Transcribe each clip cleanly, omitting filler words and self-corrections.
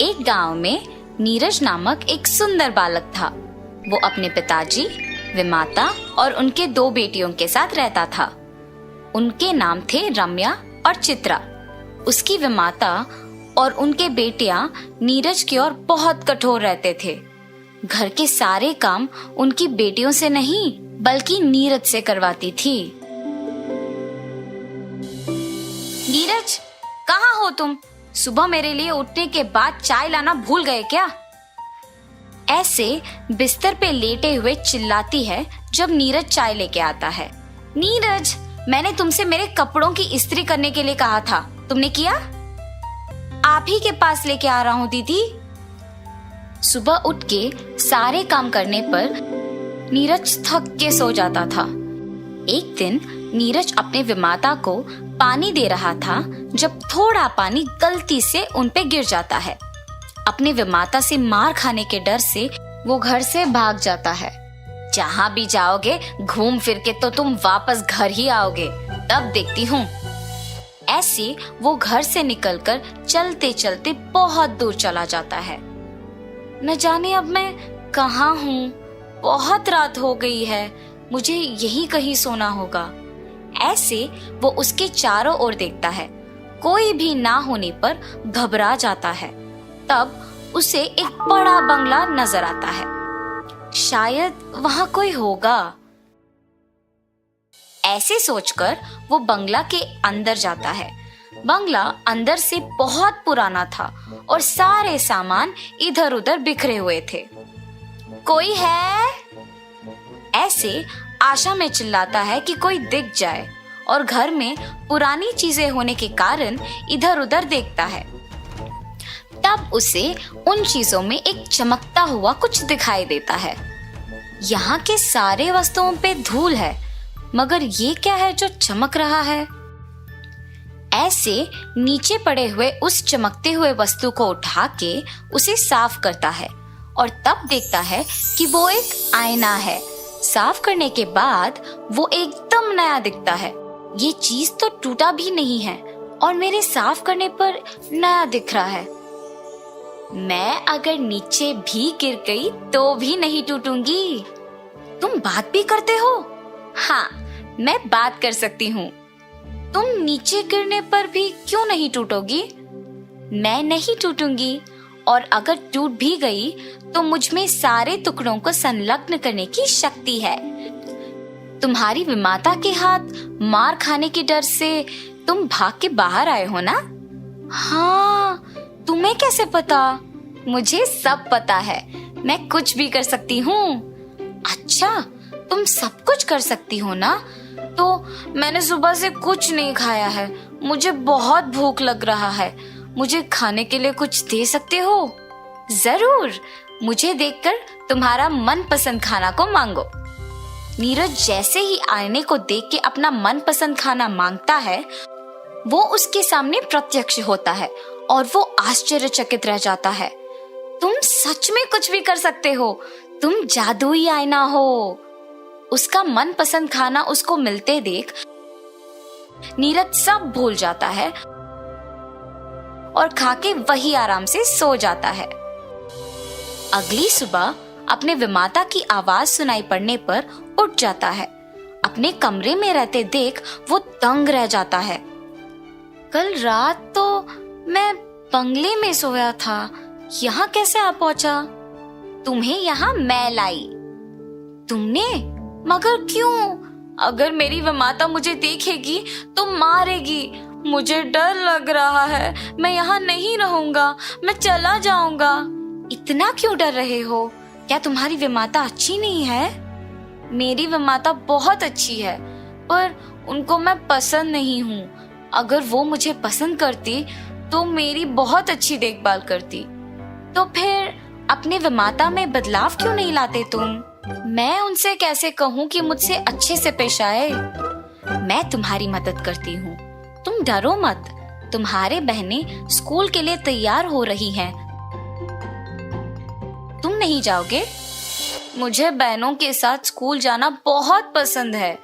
एक गांव में नीरज नामक एक सुंदर बालक था। वो अपने पिताजी, विमाता और उनके 2 बेटियों के साथ रहता था। उनके नाम थे रम्या और चित्रा। उसकी विमाता और उनके बेटियां नीरज की ओर बहुत कठोर रहते थे। घर के सारे काम उनकी बेटियों से नहीं बल्कि नीरज से करवाती थी। नीरज, कहाँ हो तुम? सुबह मेरे लिए उठने के बाद चाय लाना भूल गए क्या? ऐसे बिस्तर पे लेटे हुए चिल्लाती है जब नीरज चाय लेके आता है। नीरज, मैंने तुमसे मेरे कपड़ों की इस्त्री करने के लिए कहा था, तुमने किया? आप ही के पास लेके आ रहा हूँ दीदी। सुबह उठ के सारे काम करने पर नीरज थक के सो जाता था। एक दिन नीरज अपने विमाता को पानी दे रहा था जब थोड़ा पानी गलती से उन पे गिर जाता है। अपने विमाता से मार खाने के डर से वो घर से भाग जाता है। जहाँ भी जाओगे घूम फिर के तो तुम वापस घर ही आओगे, तब देखती हूँ। ऐसे वो घर से निकलकर चलते चलते बहुत दूर चला जाता है। न जाने अब मैं कहाँ हूँ, बहुत रात हो गई है, मुझे यहीं कहीं सोना होगा। ऐसे वो उसके चारों ओर देखता है। कोई भी ना होने पर घबरा जाता है। तब उसे एक बड़ा बंगला नजर आता है। शायद वहां कोई होगा। ऐसे सोचकर वो बंगला के अंदर जाता है। बंगला अंदर से बहुत पुराना था और सारे सामान इधर उधर बिखरे हुए थे। कोई है? ऐसे आशा में चिल्लाता है कि कोई दिख जाए और घर में पुरानी चीजें होने के कारण इधर उधर देखता है। तब उसे उन चीजों में एक चमकता हुआ कुछ दिखाई देता है। यहाँ के सारे वस्तुओं पे धूल है, मगर ये क्या है जो चमक रहा है? ऐसे नीचे पड़े हुए उस चमकते हुए वस्तु को उठा के उसे साफ करता है और तब देखता है कि वो एक आईना है। साफ करने के बाद वो एकदम नया दिखता है। ये चीज तो टूटा भी नहीं है और मेरे साफ करने पर नया दिख रहा है। मैं अगर नीचे भी गिर गई तो भी नहीं टूटूंगी। तुम बात भी करते हो? हाँ, मैं बात कर सकती हूँ। तुम नीचे गिरने पर भी क्यों नहीं टूटोगी? मैं नहीं टूटूंगी, और अगर टूट भी गई तो मुझ में सारे टुकड़ों को संलग्न करने की शक्ति है। तुम्हारी विमाता के हाथ मार खाने के डर से तुम भाग के बाहर आए हो ना? हाँ, तुम्हें कैसे पता? मुझे सब पता है, मैं कुछ भी कर सकती हूँ। अच्छा, तुम सब कुछ कर सकती हो ना? तो मैंने सुबह से कुछ नहीं खाया है, मुझे बहुत भूख लग रहा है। मुझे खाने के लिए कुछ दे सकते हो? जरूर, मुझे देखकर तुम्हारा मनपसंद खाना को मांगो। नीरज जैसे ही आईने को देख के अपना मनपसंद खाना मांगता है, वो उसके सामने प्रत्यक्ष होता है और वो आश्चर्यचकित रह जाता है। तुम सच में कुछ भी कर सकते हो, तुम जादुई आईना हो। उसका मनपसंद खाना उसको मिलते देख नीरज सब भूल जाता है और खाके वही आराम से सो जाता है। अगली सुबह अपने विमाता की आवाज सुनाई पड़ने पर उठ जाता है। अपने कमरे में रहते देख वो दंग रह जाता है। कल रात तो मैं बंगले में सोया था, यहाँ कैसे आ पहुंचा? तुम्हें यहाँ मैं लाई। तुमने? मगर क्यों? अगर मेरी विमाता मुझे देखेगी तो मारेगी। मुझे डर लग रहा है, मैं यहाँ नहीं रहूंगा, मैं चला जाऊंगा। इतना क्यों डर रहे हो? क्या तुम्हारी विमाता अच्छी नहीं है? मेरी विमाता बहुत अच्छी है, पर उनको मैं पसंद नहीं हूँ। अगर वो मुझे पसंद करती तो मेरी बहुत अच्छी देखभाल करती। तो फिर अपने विमाता में बदलाव क्यों नहीं लाते तुम? मैं उनसे कैसे कहूँ कि मुझसे अच्छे से पेश आए? मैं तुम्हारी मदद करती हूँ, तुम डरो मत। तुम्हारे बहनें स्कूल के लिए तैयार हो रही हैं। तुम नहीं जाओगे? मुझे बहनों के साथ स्कूल जाना बहुत पसंद है,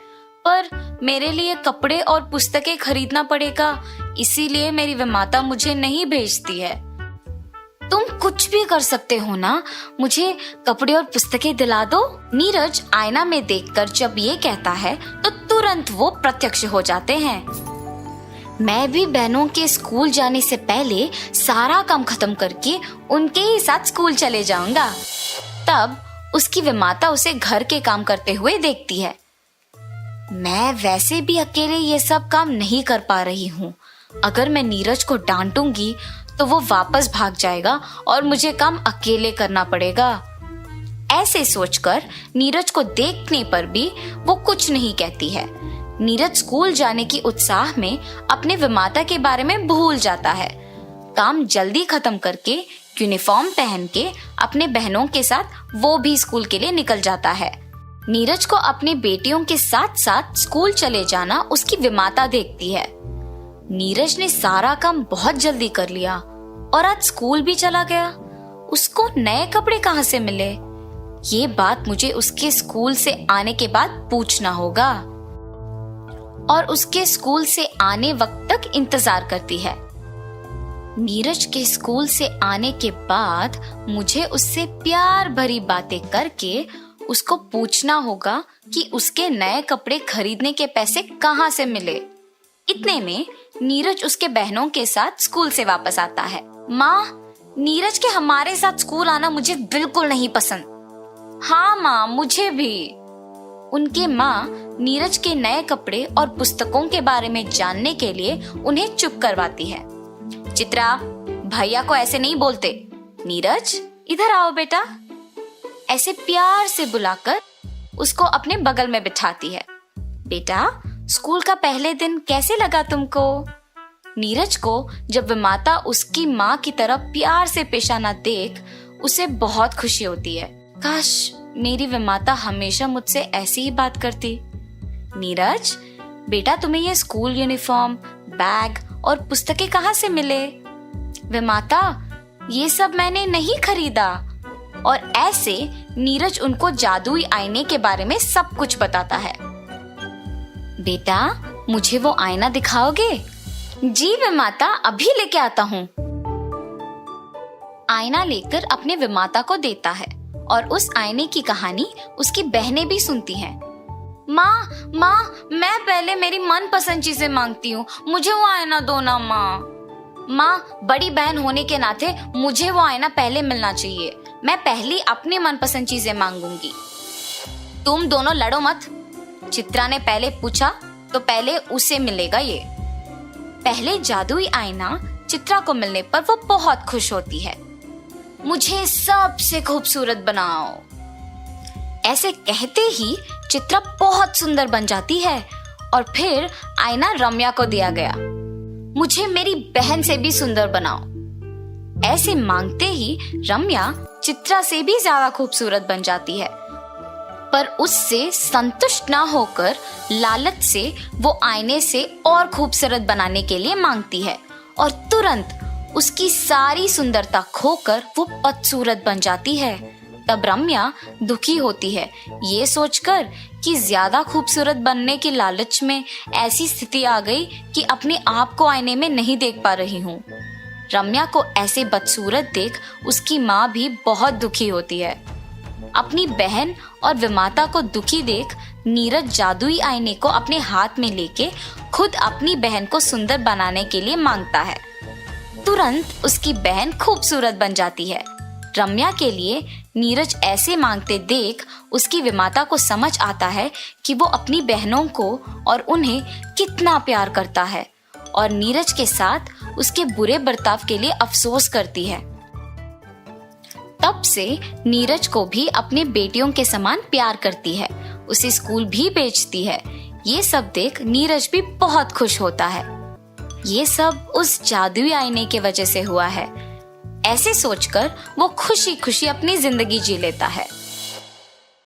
पर मेरे लिए कपड़े और पुस्तकें खरीदना पड़ेगा, इसीलिए मेरी विमाता मुझे नहीं भेजती है। तुम कुछ भी कर सकते हो ना, मुझे कपड़े और पुस्तकें दिला दो। नीरज आईना में देखकर जब ये कहता है तो तुरंत वो प्रत्यक्ष हो जाते हैं। मैं भी बहनों के स्कूल जाने से पहले सारा काम खत्म करके उनके ही साथ स्कूल चले जाऊंगा। तब उसकी विमाता उसे घर के काम करते हुए देखती है। मैं वैसे भी अकेले ये सब काम नहीं कर पा रही हूँ। अगर मैं नीरज को डांटूंगी तो वो वापस भाग जाएगा और मुझे काम अकेले करना पड़ेगा। ऐसे सोचकर नीरज को देखने पर भी वो कुछ नहीं कहती है। नीरज स्कूल जाने की उत्साह में अपने विमाता के बारे में भूल जाता है। काम जल्दी खत्म करके यूनिफॉर्म पहन के अपने बहनों के साथ वो भी स्कूल के लिए निकल जाता है। नीरज को अपनी बेटियों के साथ साथ स्कूल चले जाना उसकी विमाता देखती है। नीरज ने सारा काम बहुत जल्दी कर लिया और आज स्कूल भी चला गया। उसको नए कपड़े कहाँ से मिले? ये बात मुझे उसके स्कूल से आने के बाद पूछना होगा। और उसके स्कूल से आने वक्त तक इंतजार करती है। नीरज के स्कूल से आने के बाद मुझे उससे प्यार भरी बातें करके उसको पूछना होगा कि उसके नए कपड़े खरीदने के पैसे कहाँ से मिले। इतने में नीरज उसके बहनों के साथ स्कूल से वापस आता है। माँ, नीरज के हमारे साथ स्कूल आना मुझे बिल्कुल नहीं पसंद। हाँ माँ, मुझे भी। उनके माँ नीरज के नए कपड़े और पुस्तकों के बारे में जानने के लिए उन्हें चुप करवाती है। चित्रा, भैया को ऐसे नहीं बोलते। नीरज, इधर आओ बेटा। ऐसे प्यार से बुलाकर उसको अपने बगल में बिठाती है। बेटा, स्कूल का पहले दिन कैसे लगा तुमको? नीरज को जब विमाता उसकी माँ की तरफ प्यार से पेश आना देख उसे बहुत खुशी होती है। काश मेरी विमाता हमेशा मुझसे ऐसी ही बात करती। नीरज, बेटा तुम्हें ये स्कूल यूनिफॉर्म, बैग और पुस्तकें कहाँ से मिले? विमाता, ये सब मैंने नहीं खरीदा। और ऐसे नीरज उनको जादुई आईने के बारे में सब कुछ बताता है। बेटा, मुझे वो आईना दिखाओगे? जी विमाता, अभी लेके आता हूँ। आईना लेकर अपने विमाता को देता है और उस आईने की कहानी उसकी बहनें भी सुनती हैं। माँ, मैं पहले मेरी मनपसंद चीजें मांगती हूँ, मुझे वो आईना दो ना माँ। बड़ी बहन होने के नाते मुझे वो आईना पहले मिलना चाहिए। मैं पहली अपनी मनपसंद चीजें मांगूंगी। तुम दोनों लड़ो मत। चित्रा ने पहले पूछा तो पहले उसे मिलेगा ये। पहले जादुई आईना चित्रा को मिलने पर वो बहुत खुश होती है। मुझे सबसे खूबसूरत बनाओ। ऐसे कहते ही चित्रा बहुत सुंदर बन जाती है और फिर आईना रम्या को दिया गया। मुझे मेरी बहन से भी सुंदर बनाओ। ऐसे मांगते ही रम्या चित्रा से भी ज्यादा खूबसूरत बन जाती है, पर उससे संतुष्ट ना होकर लालच से वो आईने से और खूबसूरत बनाने के लिए मांगती है और तुरंत उसकी सारी सुंदरता खोकर वो बदसूरत बन जाती है। तब रम्या दुखी होती है, ये सोचकर कि ज्यादा खूबसूरत बनने के लालच में ऐसी स्थिति आ गई कि अपने आप को आईने में नहीं देख पा रही हूँ। रम्या को ऐसे बदसूरत देख उसकी माँ भी बहुत दुखी होती है। अपनी बहन और विमाता को दुखी देख नीरज जादुई आईने को अपने हाथ में लेके खुद अपनी बहन को सुंदर बनाने के लिए मांगता है। तुरंत उसकी बहन खूबसूरत बन जाती है। रम्या के लिए नीरज ऐसे मांगते देख उसकी विमाता को समझ आता है कि वो अपनी बहनों को और उन्हें कितना प्यार करता है और नीरज के साथ उसके बुरे बर्ताव के लिए अफसोस करती है। तब से नीरज को भी अपने बेटियों के समान प्यार करती है, उसे स्कूल भी भेजती है। ये सब देख नीरज भी बहुत खुश होता है। ये सब उस जादुई आईने के वजह से हुआ है। ऐसे सोचकर वो खुशी खुशी अपनी जिंदगी जी लेता है।